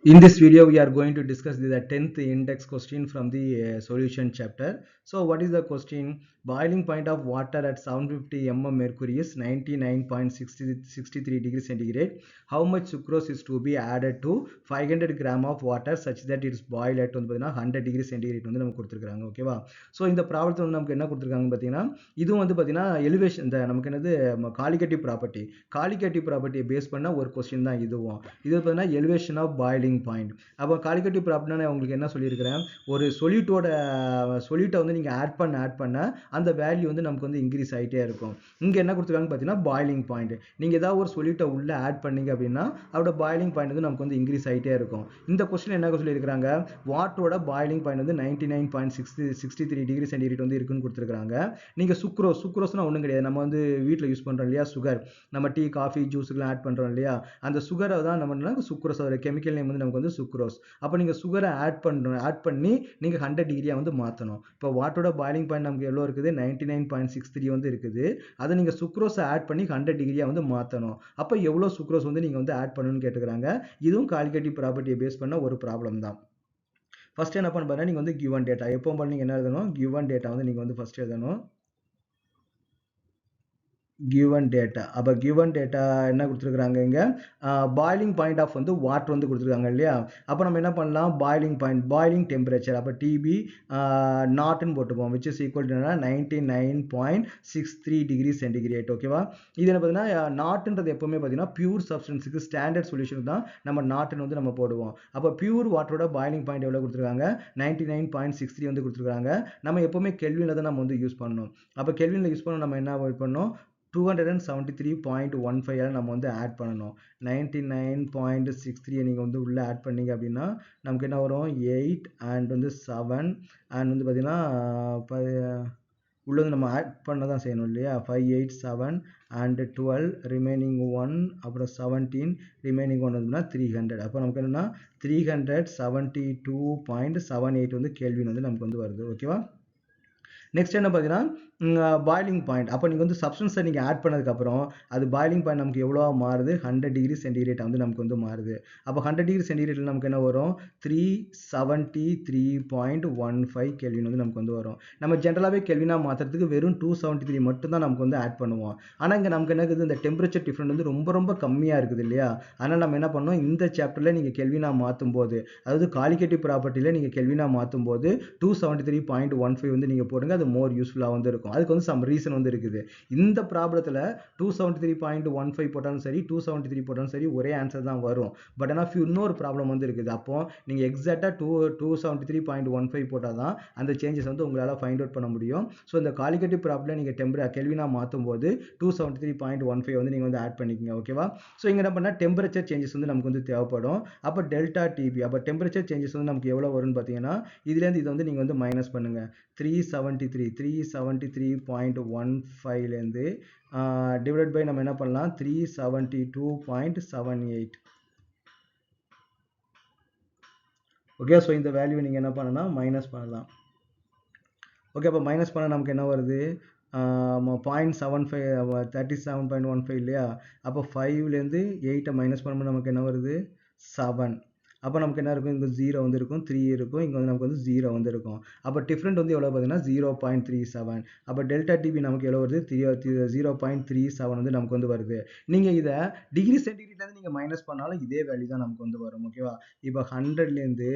In this video, we are going to discuss the 10th index question from the solution chapter. So what is the question? Boiling point of water at 750 mm mercury is 99.63 degrees centigrade. How much sucrose is to be added to 500 gram of water such that it is boiled at 100 degrees centigrade வந்து நமக்கு கொடுத்துருக்காங்க. ஓகேவா? So இந்த ப்ராப்ளத்தில் வந்து நமக்கு என்ன கொடுத்துருக்காங்கன்னு பார்த்தீங்கன்னா, இதுவும் வந்து பார்த்தீங்கன்னா எலிவேஷன் இந்த நமக்கு என்னது காலிகேட்டிவ் ப்ராப்பர்ட்டியை பேஸ் பண்ண ஒரு கொஸ்டின் தான் இதுவும். இது பார்த்தீங்கன்னா எலிவேஷன் ஆஃப் பாயிலிங் பாயிண்ட். அப்போ காலிகேட்டிவ் ப்ராப்பர்ட்டினா உங்களுக்கு என்ன சொல்லியிருக்கிறேன், ஒரு சொல்யூட்டை வந்து நீங்கள் ஆட் பண்ண அந்த வேல்யூ வந்து நமக்கு வந்து இன்க்ரீஸ் ஆகிட்டே இருக்கும். இங்கே என்ன கொடுத்துருக்காங்கன்னு பார்த்தீங்கன்னா பாயிலிங் பாயிண்ட். நீங்கள் ஏதாவது ஒரு சொல்யூட்டை உள்ளே ஆட் பண்ணீங்க அப்படின்னா அதோட பாயிலிங் பாயிண்ட் வந்து நமக்கு வந்து இன்க்ரீஸ் ஆகிட்டே இருக்கும். இந்த கொஸ்டின் என்ன சொல்லியிருக்கிறாங்க, வாட்டரோட பாயிலிங் பாயிண்ட் வந்து 99.63 டிகிரி சென்டிகிரேட் வந்து இருக்குன்னு கொடுத்துருக்காங்க. நீங்கள் சுக்ரோஸ்னா ஒன்றும் கிடையாது, நம்ம வந்து வீட்டில் யூஸ் பண்ணுறோம் இல்லையா, சுகர், நம்ம டீ காஃபி ஜூஸுக்குலாம் ஆட் பண்ணுறோம் இல்லையா, அந்த சுகரை தான் நம்ம சுக்ரோஸ், அதோட கெமிக்கல் நேம் வந்து நமக்கு வந்து சுக்ரோஸ். அப்போ நீங்கள் சுகரை ஆட் பண்ணி நீங்கள் 100 டிகிரியாக வந்து மாற்றணும். இப்போ வாட்டரோட பாயிலிங் பாயிண்ட் நமக்கு எவ்வளோ இருக்குது, 99.63 வந்து இருக்குது. அதை நீங்கள் சுக்ரோஸை ஆட் பண்ணி 100 டிகிரியாக வந்து மாற்றணும். அப்போ எவ்வளோ சுக்ரோஸ் வந்து நீங்கள் வந்து ஆட் பண்ணணும்னு கேட்டுக்கிறாங்க. இதுவும் காலிகேட்டிவ் ப்ராப்பர்ட்டியை பேஸ் பண்ண ஒரு ப்ராப்ளம் தான். ஃபர்ஸ்ட் என்ன பண்ண நீங்கள் வந்து கிவன் டேட்டா, எப்போ பண்ணி நீங்கள் என்ன எழுதணும், கிவன் டேட்டா வந்து நீங்கள் வந்து ஃபர்ஸ்ட் எழுதணும். given data. அப்போ given data என்ன கொடுத்துருக்காங்க, இங்க பாயிலிங் பாயிண்ட் ஆஃப் வந்து வாட்டர் வந்து கொடுத்துருக்காங்க இல்லையா. அப்போ நம்ம என்ன பண்ணலாம், பாயிலிங் பாயிண்ட், பாயிலிங் டெம்பரேச்சர், அப்போ டிபி நாட்னு போட்டுப்போம், which is equal to 99.63 degree centigrade. ஓகேவா? இது என்ன பார்த்தீங்கன்னா நாட்ன்றது எப்பவுமே பார்த்தீங்கன்னா பியூர் சப்ஸ்டன்ஸுக்கு ஸ்டாண்டர்ட் சொல்யூஷன் தான் நம்ம நாட்னு வந்து நம்ம போடுவோம். அப்போ பியூர் வாட்டரோட பாயிலிங் பாயிண்ட் எவ்வளோ கொடுத்துருக்காங்க, 99.63 வந்து கொடுத்துருக்காங்க. நம்ம எப்பவுமே கெல்வினில் தான் நம்ம வந்து யூஸ் பண்ணணும். அப்போ கெல்வினில் யூஸ் பண்ண நம்ம என்ன பண்ணணும், 273.15 நம்ம வந்து ஆட் பண்ணணும். 99.63 நீங்கள் வந்து உள்ளே ஆட் பண்ணீங்க அப்படின்னா நமக்கு என்ன வரும், 8 அண்ட் வந்து 7 அண்ட் வந்து பார்த்தீங்கன்னா உள்ளது நம்ம ஆட் பண்ண தான் செய்யணும் இல்லையா. 5 8 7 அண்ட் 12 ரிமைனிங் 1, அப்புறம் 17 ரிமைனிங் 1 வந்துன்னா 300. அப்போ நமக்கு என்னன்னா 372.78 வந்து கேள்வி வந்து நமக்கு வந்து வருது. ஓகேவா? நெக்ஸ்ட் என்ன பார்த்தீங்கன்னா பாயிலிங் பாயிண்ட். அப்போ நீங்கள் வந்து சப்ஸ்டன்ஸை நீங்கள் ஆட் பண்ணதுக்கப்புறம் அது பாயிலிங் பாயிண்ட் நமக்கு எவ்வளோ மாறுது, 100 டிகிரி சென்டிகிரேட் வந்து நமக்கு வந்து மாறுது. அப்போ 100 டிகிரி சென்டிகிரேட்டில் நமக்கு என்ன வரும், 373.15 கெல்வின் வந்து நமக்கு வந்து வரும். நம்ம ஜென்ரலாகவே கெல்வினா மாற்றுறதுக்கு வெறும் 273 மட்டும் தான் நமக்கு வந்து ஆட் பண்ணுவோம். ஆனால் இங்கே நமக்கு என்ன இருக்குது, இந்த டெம்பரேச்சர் டிஃப்ரெண்ட் வந்து ரொம்ப ரொம்ப கம்மியாக இருக்குது இல்லையா. அதனால் நம்ம என்ன பண்ணோம், இந்த சாப்டரில் நீங்கள் கெல்வினா மாற்றும் போது, அதாவது காலிகேட்டிவ் ப்ராப்பர்ட்டியில் நீங்கள் கெல்வினா மாற்றும் போது 273.15 வந்து நீங்கள் போடுங்க, அது மோர் யூஸ்ஃபுல்லாக வந்து இருக்கும். அதுக்கு வந்து சம் ரீசன் வந்து இருக்குது. இந்த ப்ராப்ளத்தில் 273.15 போட்டாலும் சரி, 273 போட்டாலும் சரி, ஒரே ஆன்சர் தான் வரும். பட் ஆனால் இன்னொரு ப்ராப்ளம் வந்து இருக்குது. அப்போ நீங்கள் எக்ஸாக்டாக 273.15 போட்டால் தான் அந்த சேஞ்சஸ் வந்து உங்களால் ஃபைண்ட் அவுட் பண்ண முடியும். ஸோ இந்த காலிகேட்டிவ் ப்ராப்ளம் நீங்கள் கெல்வினா மாற்றும் போது 273.15 வந்து நீங்கள் வந்து ஆட் பண்ணிக்கோங்க. ஓகேவா? ஸோ இங்கே என்ன பண்ணால் டெம்பரேச்சர் சேஞ்சஸ் வந்து நமக்கு வந்து தேவைப்படும். அப்போ டெல்டா டிபி, அப்போ டெம்பரேச்சர் சேஞ்சஸ் வந்து நமக்கு எவ்வளோ வரும்னு பார்த்தீங்கன்னா, இதுலேருந்து இதை வந்து நீங்கள் வந்து மைனஸ் பண்ணுங்கள். 373.15லேருந்து டிவைட் பை நம்ம என்ன பண்ணலாம், 372.78. ஓகே, ஸோ இந்த வேல்யூ நீங்கள் என்ன பண்ணலாம், மைனஸ் பண்ணலாம். ஓகே, அப்போ மைனஸ் பண்ண நமக்கு என்ன வருது, 0.75 37.15 இல்லையா. அப்போ 5லேருந்து 8 மைனஸ் பண்ணும்போது நமக்கு என்ன வருது, 7. அப்போ நமக்கு என்ன இருக்கும், இங்கே 0 வந்து இருக்கும், 3 இருக்கும், இங்கே வந்து நமக்கு வந்து 0 வந்து இருக்கும். அப்போ டிஃப்ரெண்ட் வந்து எவ்வளோ பார்த்தீங்கன்னா 0.37. அப்போ டெல்டா டிபி நமக்கு எவ்வளோ வருது, 0.37 வந்து நமக்கு வந்து வருது. நீங்கள் இதை டிகிரி சென்டிகிரேட்லேருந்து நீங்கள் மைனஸ் பண்ணாலும் இதே வேல்யூ தான் நமக்கு வந்து வரும். ஓகேவா? இப்போ 100லேருந்து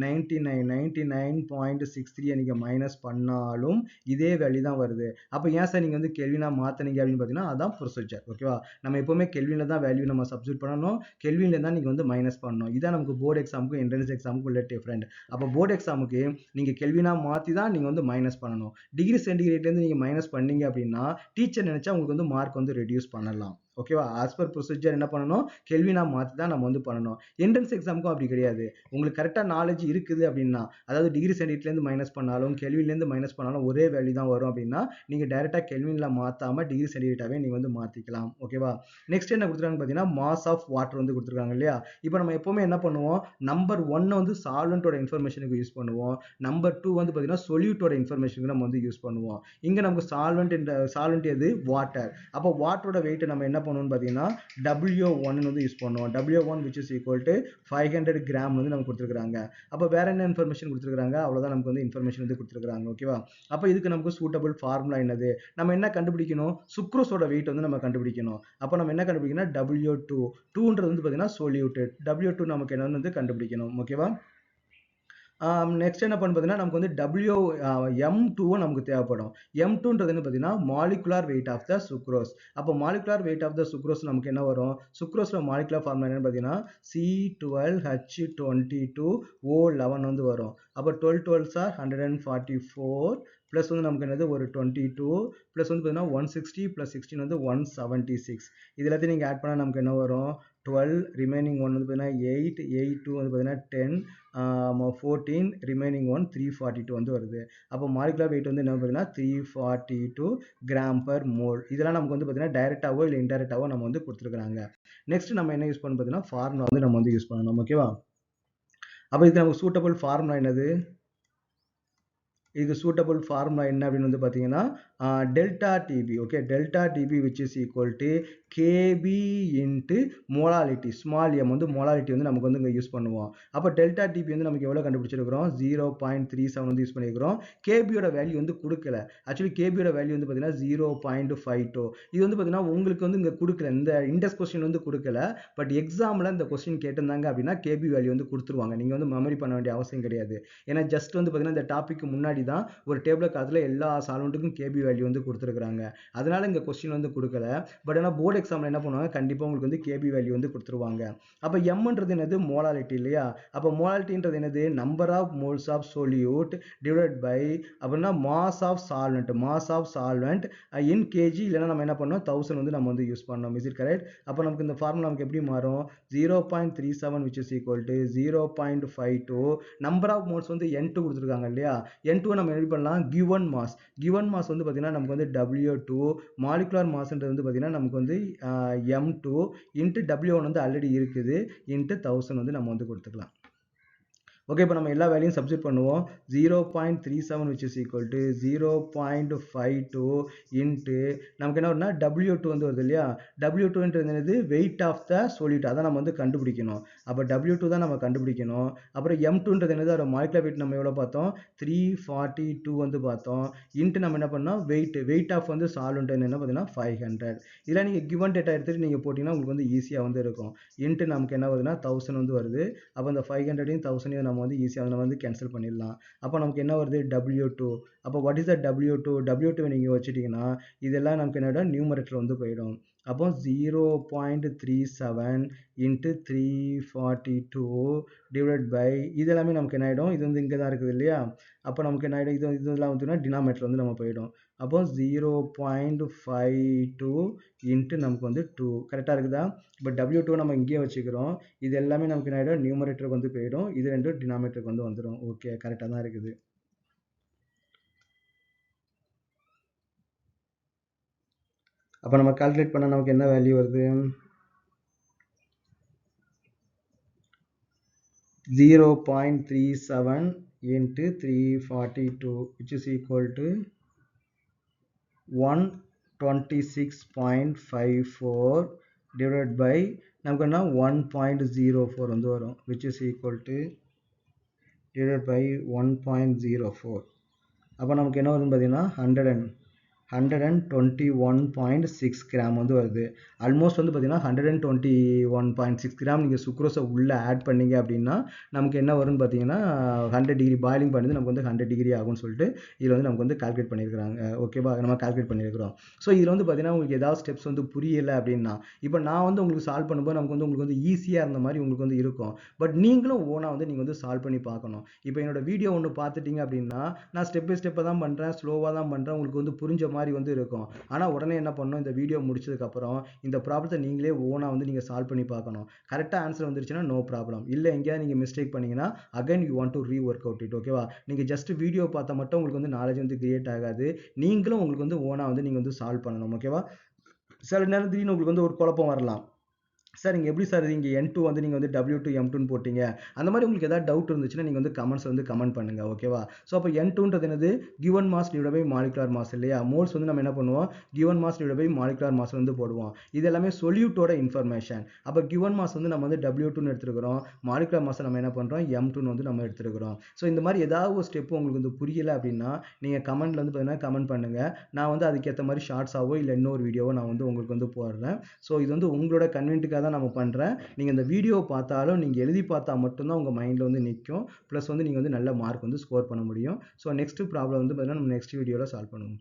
99.63 நீங்கள் மைனஸ் பண்ணாலும் இதே வேல்யூ தான் வருது. அப்போ ஏன் சார் நீங்கள் வந்து கெல்வினா மாற்றினீங்க அப்படின்னு பார்த்தீங்கன்னா அதான் ப்ரொசீஜர். ஓகேவா? நம்ம எப்போவுமே கெல்வினில் தான் வேல்யூ நம்ம சப்ஸ்டியூட் பண்ணணும், கெல்வினில் தான் நீங்கள் வந்து மைனஸ் பண்ணணும். இதான் நமக்கு போர்டு எக்ஸாமுக்கும் என்ட்ரன்ஸ் எக்ஸாமுக்கும் உள்ள டிஃப்ரெண்ட். அப்போ போர்டு எக்ஸாமுக்கு நீங்கள் கெல்வினா மாற்றி தான் நீங்கள் வந்து மைனஸ் பண்ணணும். டிகிரி சென்டிகிரேட்லேருந்து நீங்கள் மைனஸ் பண்ணீங்க அப்படின்னா டீச்சர் நினச்சா உங்களுக்கு வந்து மார்க் வந்து ரெடியூஸ் பண்ணலாம். ஓகேவா? ஆஸ் பர் ப்ரொசீஜர் என்ன பண்ணணும், கெல்வினா மாற்றி தான் நம்ம வந்து பண்ணணும். என்ட்ரன்ஸ் எக்ஸாமுக்கும் அப்படி கிடையாது. உங்களுக்கு கரெக்டாக நாலேஜ் இருக்குது அப்படின்னா, அதாவது டிகிரி சென்டிகிரேட்லேருந்து மைனஸ் பண்ணாலும் கெல்வின்லேருந்து மைனஸ் பண்ணாலும் ஒரே வேல்யூ தான் வரும் அப்படின்னா நீங்கள் டைரெக்டாக கெல்வினில் மாற்றாமல் டிகிரி சென்டிகிரேட்டாகவே நீங்கள் வந்து மாற்றிக்கலாம். ஓகேவா? நெக்ஸ்ட் என்ன கொடுத்துருக்காங்க பார்த்தீங்கன்னா மாஸ் ஆஃப் வாட்டர் வந்து கொடுத்துருக்காங்க இல்லையா. இப்போ நம்ம எப்போவுமே என்ன பண்ணுவோம், நம்பர் 1 வந்து சால்வெண்ட்டோட இன்ஃபர்மேஷனுக்கு யூஸ் பண்ணுவோம், நம்பர் 2 வந்து பார்த்தீங்கன்னா சொல்யூட்டோட இன்ஃபர்மேஷனுக்கு நம்ம வந்து யூஸ் பண்ணுவோம். இங்கே நமக்கு சால்வெண்ட் எது, வாட்டர். அப்போ வாட்டரோட வெயிட்டை நம்ம என்ன பண்ணுவோம்னு பார்த்தீங்கன்னா W1 வந்து யூஸ் பண்ணுவோம். W1 which is equal to 500 gram வந்து நமக்கு கொடுத்துருக்காங்க. அப்போ வேற என்ன இன்ஃபர்மேஷன் கொடுத்துருக்காங்க, அவ்வளோதான் நமக்கு வந்து இன்ஃபர்மேஷன் வந்து கொடுத்துருக்காங்க. ஓகேவா? அப்போ இதுக்கு நமக்கு சூட்டபிள் ஃபார்முலா என்னது, நம்ம என்ன கண்டுபிடிக்கணும், சுக்ரோஸோட வெயிட் வந்து நம்ம கண்டுபிடிக்கணும். அப்போ நம்ம என்ன கண்டுபிடிக்கணும், W2 2ன்றது வந்து பார்த்தீங்கன்னா சொல்யூட்டட், W2 நமக்கு என்னன்னு வந்து கண்டுபிடிக்கணும். ஓகேவா? நெக்ஸ்ட் என்ன பண்ணு பார்த்தீங்கன்னா நமக்கு வந்து M2 நமக்கு தேவைப்படும். M2ன்றது என்ன பார்த்தீங்கன்னா molecular weight of the sucrose. அப்போ molecular weight of the sucrose நமக்கு என்ன வரும், சுக்ரோஸ்ல மாலிகுலார் ஃபார்முலா என்னன்னு பார்த்தீங்கன்னா C12H22O11 வந்து வரும். அப்போ 12 12s are 144 ப்ளஸ் வந்து நமக்கு என்னது ஒரு 22 ப்ளஸ் வந்து பார்த்தீங்கன்னா 160 ப்ளஸ் 16 வந்து 176. இது எல்லாத்தையும் நீங்கள் ஆட் பண்ணால் நமக்கு என்ன வரும், 12 ரிமைனிங் 1 வந்து பார்த்தீங்கன்னா 8 8 2 வந்து பார்த்தீங்கன்னா 10 14 ரிமைனிங் 1 342 வந்து வருது. அப்போ மாலிகுலர் வெயிட் வந்து என்ன பார்த்தீங்கன்னா 342 கிராம் பர் மோல். இதெல்லாம் நமக்கு வந்து பார்த்தீங்கன்னா டைரெக்டாவோ இல்லை இன்டைரக்டாவோ நம்ம வந்து கொடுத்துருக்காங்க. நெக்ஸ்ட் நம்ம என்ன யூஸ் பண்ணணும் பார்த்தீங்கன்னா ஃபார்முலா வந்து நம்ம வந்து யூஸ் பண்ணணும். ஓகேவா? அப்போ இது நமக்கு சூட்டபிள் ஃபார்முலா என்னது, இது சூட்டபிள் ஃபார்முலா என்ன அப்படின்னு வந்து பார்த்தீங்கன்னா delta TB. Okay, delta TB which is equal to KB into molality, small M வந்து மோலாலிட்டி வந்து நமக்கு வந்து இங்கே யூஸ் பண்ணுவோம். அப்போ டெல்டா டிபி வந்து நமக்கு எவ்வளோ கண்டுபிடிச்சிருக்கிறோம், 0.37 வந்து யூஸ் பண்ணியிருக்கிறோம். கேபியோட வேல்யூ வந்து கொடுக்கல. ஆக்சுவலி கேபியோட வேல்யூ வந்து பார்த்தீங்கன்னா 0.52. இது வந்து பார்த்தீங்கன்னா உங்களுக்கு வந்து இங்கே கொடுக்கல, இந்த இண்டெக்ஸ் கொஸ்டின் வந்து கொடுக்கல. பட் எக்ஸாமில் இந்த கொஸ்டின் கேட்டிருந்தாங்க அப்படின்னா கேபி வேல்யூ வந்து கொடுத்துருவாங்க. நீங்கள் வந்து மெமரி பண்ண வேண்டிய அவசியம் கிடையாது. ஏன்னா ஜஸ்ட் வந்து பார்த்தீங்கன்னா இந்த டாபிக் முன்னாடி தான் ஒரு டேபிள் காலத்தில் எல்லா சால்வெண்ட்டுக்கும் கேபி வேல்யூ வந்து கொடுத்துருக்காங்க. அதனால இங்கே கொஸ்டின் வந்து கொடுக்கல. பட் ஆனால் போர்டு எக்ஸாமில் என்ன பண்ணுவாங்க, கண்டிப்பாக உங்களுக்கு வந்து கேபி வேல்யூ வந்து கொடுத்துருவாங்க. அப்போ எம்ன்றது என்னது, மோலாலிட்டி இல்லையா? அப்போ மோலாலிட்டின்றது என்னது, number of moles of solute divided by அப்படின்னா mass of solvent, mass of solvent in kg, இல்லைன்னா நம்ம என்ன பண்ணோம் 1000 வந்து நம்ம வந்து யூஸ் பண்ணோம். Is it correct? அப்போ நமக்கு இந்த ஃபார்முலா நமக்கு எப்படி மாறும், 0.37 which is equal to 0.52. Number of moles வந்து N2 கொடுத்துருக்காங்க இல்லையா, N2 நம்ம எப்படி பண்ணலாம், கிவன் மாஸ். கிவன் மாஸ் வந்து பார்த்தீங்கன்னா நமக்கு வந்து W2, மாலிகுலர் மாஸ்ன்றது வந்து பார்த்தீங்கன்னா நமக்கு வந்து M2 இன்ட்டு W1 வந்து ஆல்ரெடி இருக்குது இன்ட்டு 1000 வந்து நம்ம வந்து கொடுத்துக்கலாம். ஓகே, இப்போ நம்ம எல்லா வேல்யூயும் சப்ஸ்டிட் பண்ணுவோம். 0.37 which is equal to 0.52 into நமக்கு என்ன வரும்னா W2 வந்து வருது இல்லையா, W2ன்றது என்னது, வெயிட் ஆஃப் த சொல்யூட், அதான் நம்ம வந்து கண்டுபிடிக்கணும். அப்போ W2 தான் நம்ம கண்டுபிடிக்கணும். அப்புறம் M2ன்றது என்னது, அதோட மாலிகுலர் வெயிட் நம்ம எவ்வளோ பார்த்தோம், 342 வந்து பார்த்தோம். இன்ட்டு நம்ம என்ன பண்ணோம், வெயிட் ஆஃப் வந்து சால்வெண்ட் என்ன பார்த்தீங்கன்னா 500. இதெல்லாம் நீங்கள் கிவன் டேட்டா எடுத்துகிட்டு நீங்கள் போட்டிங்கன்னா உங்களுக்கு வந்து ஈஸியாக வந்து இருக்கும். இன்ட்டு நமக்கு என்ன வருதுன்னா 1000 வந்து வருது. அப்போ இந்த 500யும் 1000யும் நம்ம வந்து ஈஸியாக நம்ம வந்து கேன்சல் பண்ணிடலாம். அப்போ நமக்கு என்ன வருது, W2. அப்போ what is the W2, W2 நீங்கள் வச்சுட்டிங்கன்னா இதெல்லாம் நமக்கு என்னோட நியூமரேட்டர் வந்து போயிடும். அப்போ 0.37 இன்ட்டு 342 டிவைட் பை இது எல்லாமே நமக்கு என்ன ஆகிடும், இது வந்து இங்கே தான் இருக்குது இல்லையா, அப்போ நமக்கு என்ன ஆகிடும், இதெல்லாம் வந்து டினாமேட்டர் வந்து நம்ம போயிடும். அப்போ 0.52 இன்ட்டு நமக்கு வந்து 2 கரெக்டாக இருக்குதா. பட் W2 நம்ம இங்கேயே வச்சுக்கிறோம். இது எல்லாமே நமக்கு என்ன ஆகிடும், நியூமரேட்டருக்கு வந்து போயிடும். இது ரெண்டும் டினாமேட்டருக்கு வந்து வந்துடும். ஓகே, கரெக்டாக தான் இருக்குது. அப்போ நம்ம கால்குலேட் பண்ண நமக்கு என்ன வேல்யூ வருது, 0.37 into 342 which is equal to 126.54 divided by நமக்கு என்ன 1.04 வந்து வரும், which is equal to divided by 1.04. அப்போ நமக்கு என்ன வருதுன்னு பார்த்தீங்கன்னா 121.6 கிராம் வந்து வருது. ஆல்மோஸ்ட் வந்து பார்த்தீங்கன்னா 121.6 கிராம் நீங்கள் சுக்ரோஸை உள்ளே ஆட் பண்ணீங்க அப்படின்னா நமக்கு என்ன வரும்னு பார்த்தீங்கன்னா 100 டிகிரி பாயிலிங் பண்ணி நமக்கு வந்து 100 டிகிரி ஆகும்னு சொல்லிட்டு இதில் வந்து நமக்கு வந்து கால்குலேட் பண்ணியிருக்கிறாங்க. ஓகேவா, நம்ம கால்குலேட் பண்ணியிருக்கிறோம். ஸோ இதில் வந்து பார்த்தீங்கன்னா உங்களுக்கு ஏதாவது ஸ்டெப்ஸ் வந்து புரியலை அப்படின்னா இப்போ நான் வந்து உங்களுக்கு சால்வ் பண்ணும்போது நமக்கு வந்து ஈஸியாக இருந்த மாதிரி உங்களுக்கு வந்து இருக்கும். பட் நீங்களும் ஓனாக வந்து நீங்கள் வந்து சால்வ் பண்ணி பார்க்கணும். இப்போ என்னோட வீடியோ ஒன்று பார்த்துட்டீங்க அப்படின்னா நான் ஸ்டெப் பை ஸ்டெப்பாக தான் பண்ணுறேன், ஸ்லோவாக தான் பண்ணுறேன், உங்களுக்கு வந்து புரிஞ்ச மாதிரி வந்து இருக்கும். ஆனால் உடனே என்ன பண்ணணும், இந்த வீடியோ முடிச்சதுக்கப்புறம் இந்த ப்ராப்ளத்தை நீங்களே ஓனாக வந்து நீங்கள் சால்வ் பண்ணி பார்க்கணும். கரெக்டாக ஆன்சர் வந்துருச்சுன்னா நோ ப்ராப்ளம். இல்லை எங்கேயாவது நீங்கள் மிஸ்டேக் பண்ணீங்கன்னா again you want to re work out it. ஓகேவா, நீங்கள் ஜஸ்ட் வீடியோ பார்த்தா மட்டும் உங்களுக்கு வந்து நாலேஜ் வந்து கிரியேட் ஆகாது. நீங்களும் உங்களுக்கு வந்து ஓனாக வந்து நீங்கள் வந்து சால்வ் பண்ணணும். ஓகேவா, சில நேரம் திடீர்னு உங்களுக்கு வந்து ஒரு குழப்பம் வரலாம். சார் இங்கே எப்படி சார் இங்கே N2 வந்து நீங்கள் வந்து W2 M2ன்னு போட்டீங்க, அந்த மாதிரி உங்களுக்கு ஏதாவது டவுட் இருந்துச்சுன்னா நீங்கள் வந்து கமெண்ட்ஸ் வந்து கமெண்ட் பண்ணுங்க, ஓகேவா? ஸோ அப்போ N2ன்றது என்னது, given mass divide by molecular mass இல்லையா? மோல்ஸ் வந்து நம்ம என்ன பண்ணுவோம், given mass divide by molecular mass வந்து போடுவோம். இது எல்லாமே சொல்யூட்டோட இன்ஃபர்மேஷன். அப்போ கிவன் மாஸ் வந்து நம்ம வந்து W2ன்னு எடுத்துருக்கிறோம், மாலிகுலர் மாஸ் நம்ம என்ன பண்ணுறோம், M2ன்னு வந்து நம்ம எடுத்துருக்கிறோம். ஸோ இந்த மாதிரி ஏதாவது ஒரு ஸ்டெப் உங்களுக்கு வந்து புரியல அப்படின்னா நீங்கள் கமெண்ட்ல வந்து பார்த்தீங்கன்னா கமெண்ட் பண்ணுங்க. நான் வந்து அதுக்கேற்ற மாதிரி ஷார்ட்ஸாவோ இல்லை இன்னொரு வீடியோவோ நான் வந்து உங்களுக்கு வந்து போடுறேன். ஸோ இது வந்து உங்களோட கன்வென்ட்டுக்காக தான் நம்ம பண்ணுறேன். நீங்கள் இந்த வீடியோ பார்த்தாலும் நீங்கள் எழுதி பார்த்தா மட்டும்தான் உங்கள் மைண்டில் வந்து நிற்கும். ப்ளஸ் வந்து நீங்கள் வந்து நல்ல மார்க் வந்து ஸ்கோர் பண்ண முடியும். ஸோ நெக்ஸ்ட் ப்ராப்ளம் வந்து பார்த்தீங்கன்னா நம்ம நெக்ஸ்ட் வீடியோவில் சால்வ் பண்ணுவோம்.